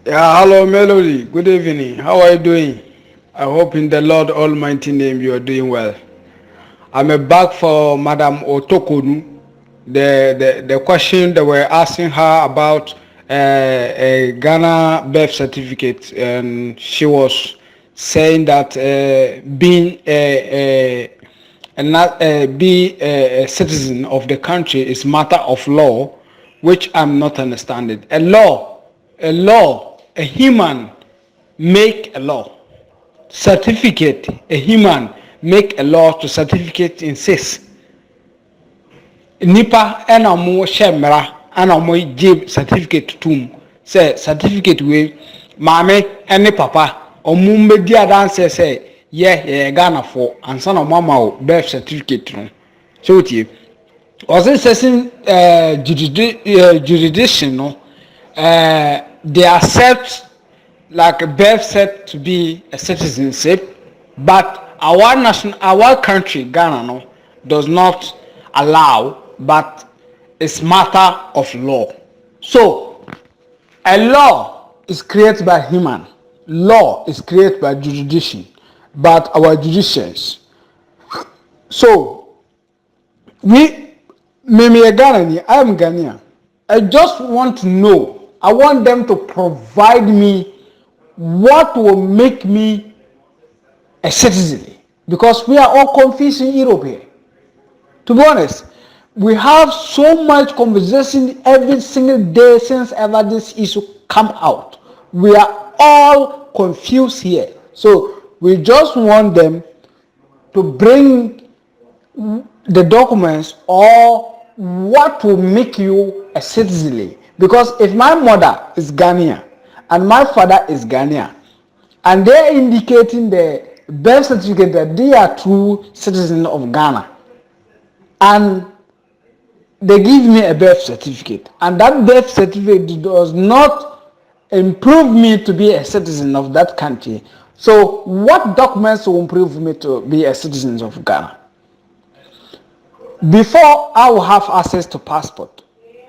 Yeah, hello, Melody. Good evening. How are you doing? I hope in the Lord Almighty name you are doing well. I'm back for Madam Otokonu. The question that we're asking her about a Ghana birth certificate, and she was saying that being not be a citizen of the country is matter of law, which I'm not understanding. A human make a law. Certificate, a human make a law to certificate insist. Nipa ɛna mo hyɛ mmara ɛna mo gye certificate tum sɛ certificate wei maame ɛne papa ɔmo mbɛdi adanseɛ sɛ yɛyɛ Ghanafoɔ ansa na ɔmo ama o birth certificate no so wotie ɔsɛ certain jurisdiction no they accept like a birth cert to be a citizenship, but our country, Ghana, no, does not allow, but it's matter of law. So, a law is created by human. Law is created by jurisdiction, but our jurisdictions. So, me a Ghanaian, I am Ghanaian. I just want to know. I want them to provide me what will make me a citizen, because we are all confused in Europe here. To be honest, we have so much conversation every single day since ever this issue come out. We are all confused here. So we just want them to bring the documents or what will make you a citizen. Because if my mother is Ghanaian and my father is Ghanaian, and they're indicating the birth certificate that they are true citizens of Ghana, and they give me a birth certificate, and that birth certificate does not improve me to be a citizen of that country. So what documents will improve me to be a citizen of Ghana? Before I will have access to passport,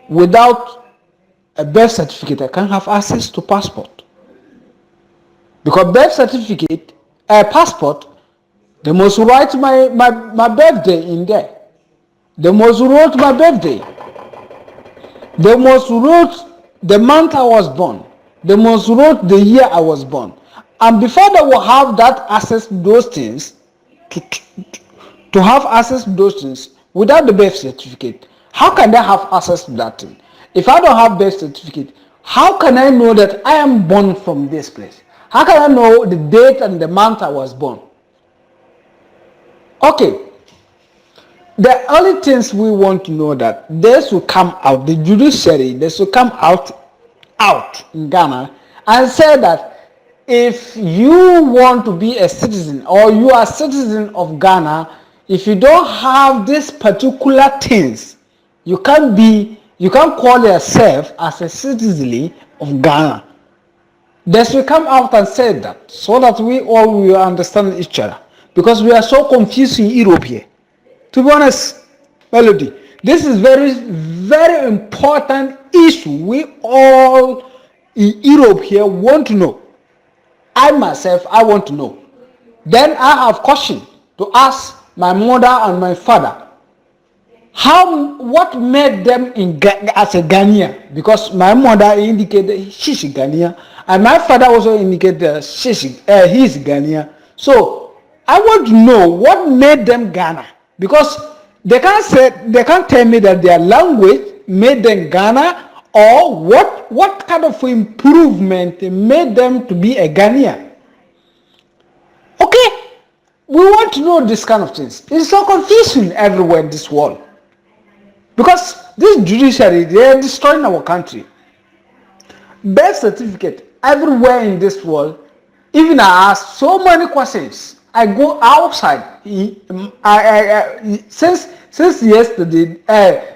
without a birth certificate, I can't have access to passport. Because birth certificate, a passport, they must write my birthday in there. They must write my birthday. They must write the month I was born. They must write the year I was born. And before they will have that access to those things, to have access to those things without the birth certificate, how can they have access to that thing? If I don't have birth certificate, how can I know that I am born from this place? How can I know the date and the month I was born? Okay, the only things we want to know that this will come out, the judiciary, this will come out in Ghana and say that if you want to be a citizen or you are a citizen of Ghana, if you don't have these particular things, you can't call yourself as a citizen of Ghana. This will come out and say that so that we all will understand each other, because we are so confused in Europe here. To be honest, Melody, this is very, very important issue we all in Europe here want to know. I myself, I want to know. Then I have question to ask my mother and my father. What made them as a Ghanaian? Because my mother indicated she's Ghanaian, and my father also indicated he's Ghanaian. So I want to know what made them Ghana, because they can't tell me that their language made them Ghana, or what kind of improvement made them to be a Ghanaian. Okay, we want to know this kind of things. It's so confusing everywhere in this world, because this judiciary, they are destroying our country. Birth certificate everywhere in this world. Even I ask so many questions. I go outside. Since yesterday,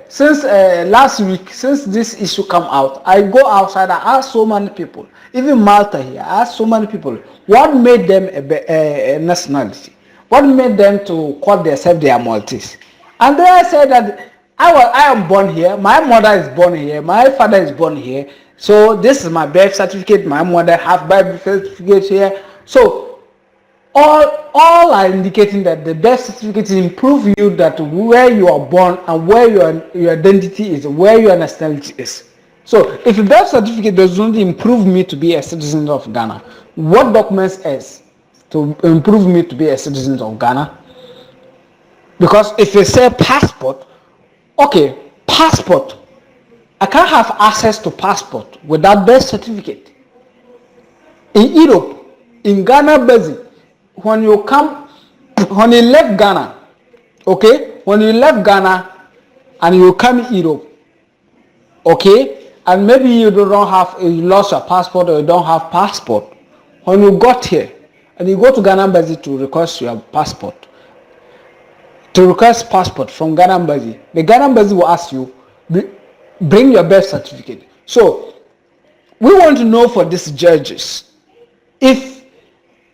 since last week, since this issue come out, I go outside. I ask so many people. Even Malta here, I ask so many people. What made them a nationality? What made them to call themselves their Maltese? And then I said that I am born here. My mother is born here. My father is born here. So this is my birth certificate. My mother have birth certificate here. So all are indicating that the birth certificate improve you that where you are born and where your identity is, where your nationality is. So if the birth certificate does not improve me to be a citizen of Ghana, what documents is to improve me to be a citizen of Ghana? Because if you say passport, okay, passport, I can't have access to passport without birth certificate. In Europe, in Ghana, basic, when you left Ghana, okay, when you left Ghana and you come Europe, okay, and maybe you lost your passport or you don't have passport. When you got here and you go to Ghana embassy to request your passport, from Ghana embassy, the Ghana embassy will ask you, bring your birth certificate. So we want to know for these judges, if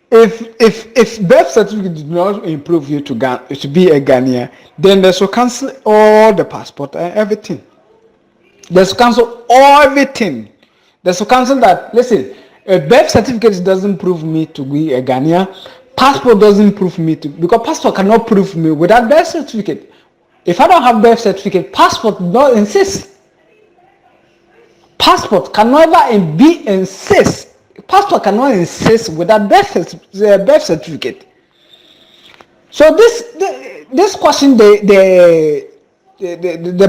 birth certificate did not improve you to be a Ghanaian, then they should cancel all the passport and everything. They should cancel everything. They should cancel that. Listen, a birth certificate doesn't prove me to be a Ghanaian. Passport doesn't prove me to, because passport cannot prove me without birth certificate. If I don't have birth certificate, passport does not insist. Passport can never insist. Passport cannot insist without birth certificate. So this question, the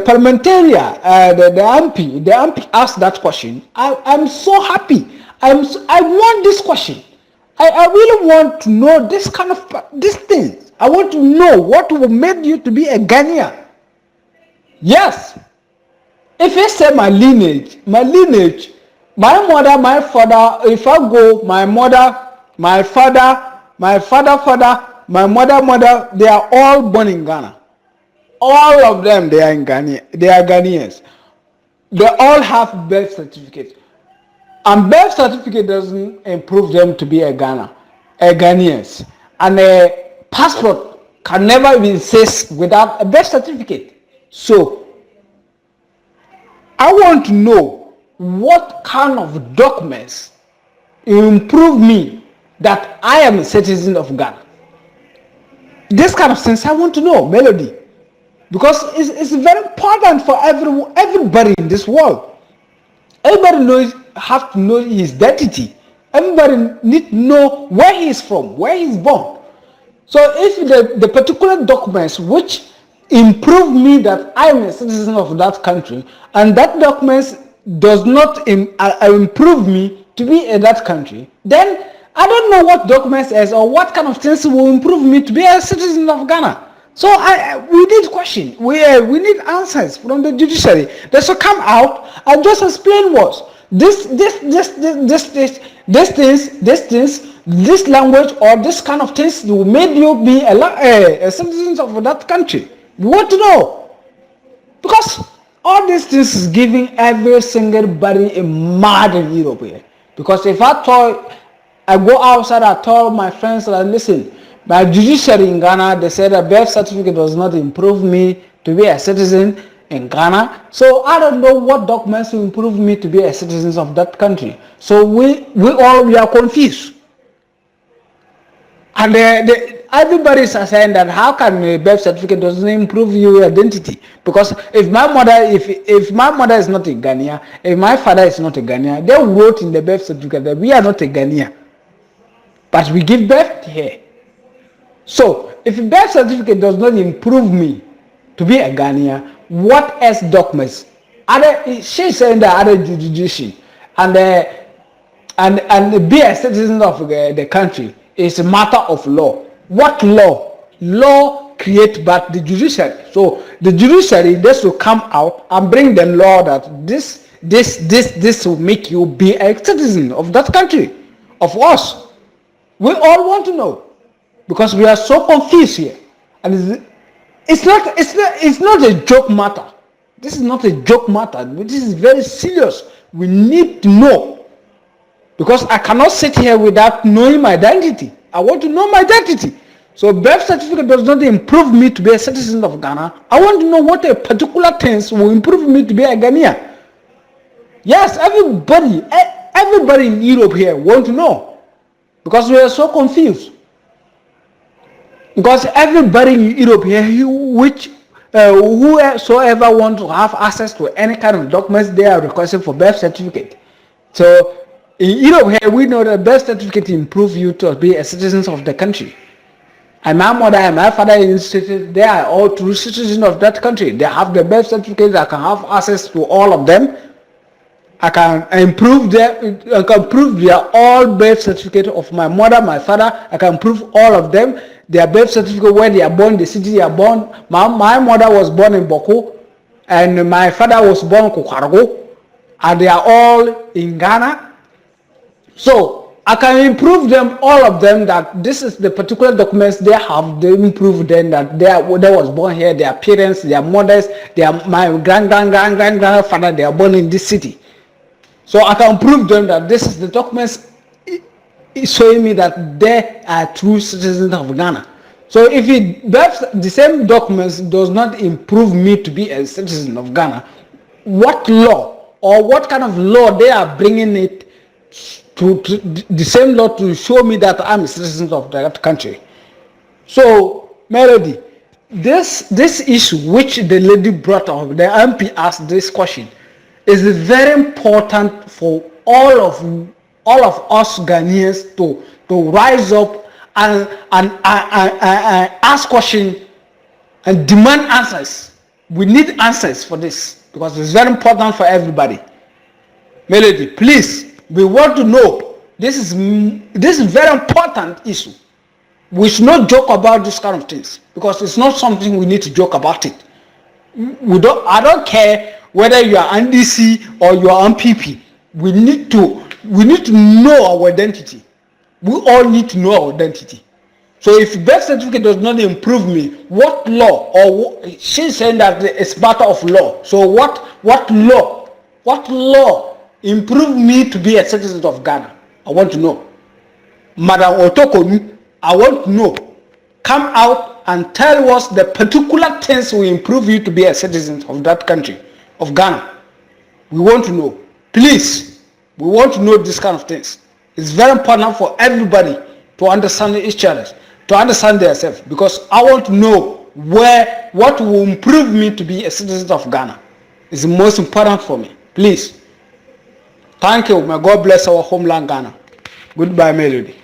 parliamentarian, the MP asked that question. I'm so happy. I want this question. I really want to know this thing. I want to know what will make you to be a Ghanaian. Yes. If you say my lineage, my mother, my father, if I go, my mother, my father, my mother, they are all born in Ghana. All of them, they are in Ghana. They are Ghanaians. They all have birth certificate. And birth certificate doesn't improve them to be a Ghanaians. And a passport can never be insist without a birth certificate. So I want to know what kind of documents improve me that I am a citizen of Ghana. This kind of things I want to know, Melody, because it's very important for everybody in this world. Everybody have to know his identity. Everybody need to know where he is from, where he is born. So if the particular documents which improve me that I am a citizen of that country, and that documents does not improve me to be in that country, then I don't know what documents is or what kind of things will improve me to be a citizen of Ghana. So we need question. We need answers from the judiciary. They should come out and just explain what this language or this kind of things will make you be a citizen of that country. We want to know, because all these things is giving every single body a mad in Europe here. Because if I go outside, I told my friends that, listen, my judiciary in Ghana, they said a birth certificate does not improve me to be a citizen in Ghana. So I don't know what documents will improve me to be a citizen of that country. So we are confused. And everybody is saying that how can a birth certificate doesn't improve your identity? Because if my mother is not a Ghanaian, if my father is not a Ghanaian, they wrote in the birth certificate that we are not a Ghanaian, but we give birth here. So if a birth certificate does not improve me to be a Ghanaian, what else documents? She's saying that other jurisdiction and be a citizen of the country is a matter of law. What law? Law created by the judiciary. So the judiciary, they should come out and bring the law that this will make you be a citizen of that country, of us. We all want to know, because we are so confused here, and it's not a joke matter. This is not a joke matter. This is very serious. We need to know, because I cannot sit here without knowing my identity. I want to know my identity. So birth certificate does not improve me to be a citizen of Ghana. I want to know what a particular things will improve me to be a Ghanaian. Yes, everybody in Europe here want to know, because we are so confused. Because everybody in Europe here, whosoever want to have access to any kind of documents, they are requesting for birth certificate. So in Europe here, we know that birth certificate improve you to be a citizen of the country. And my mother and my father, they are all true citizens of that country. They have the birth certificate. I can have access to all of them. I can prove their all birth certificate of my mother, my father. I can prove all of them. Their birth certificate, where they are born, the city they are born. My mother was born in Boko, and my father was born in Kokarago, and they are all in Ghana. So I can improve them, all of them, that this is the particular documents they have. They improve them that they was born here. Their parents, their mothers, my grandfather, they are born in this city. So I can prove them that this is the documents showing me that they are true citizens of Ghana. So if the same documents does not improve me to be a citizen of Ghana, what law or what kind of law they are bringing it to the same law to show me that I'm a citizen of that country? So, Melody, this issue which the lady brought up, the MP asked this question, is very important for all of us Ghanaians to rise up and ask questions and demand answers. We need answers for this, because it's very important for everybody. Melody, please, we want to know. This is very important issue. We should not joke about this kind of things, because it's not something we need to joke about it. I don't care whether you are NDC or you are MPP. We need to know our identity. We all need to know our identity. So if birth certificate does not improve me, what law, or she's saying that it's matter of law. So what law improve me to be a citizen of Ghana? I want to know. Madam Otokonu, I want to know. Come out and tell us the particular things will improve you to be a citizen of that country, of Ghana. We want to know. Please, we want to know this kind of things. It's very important for everybody to understand each other, to understand themselves, because I want to know what will improve me to be a citizen of Ghana. It's the most important for me. Please. Thank you. May God bless our homeland, Ghana. Goodbye, Melody.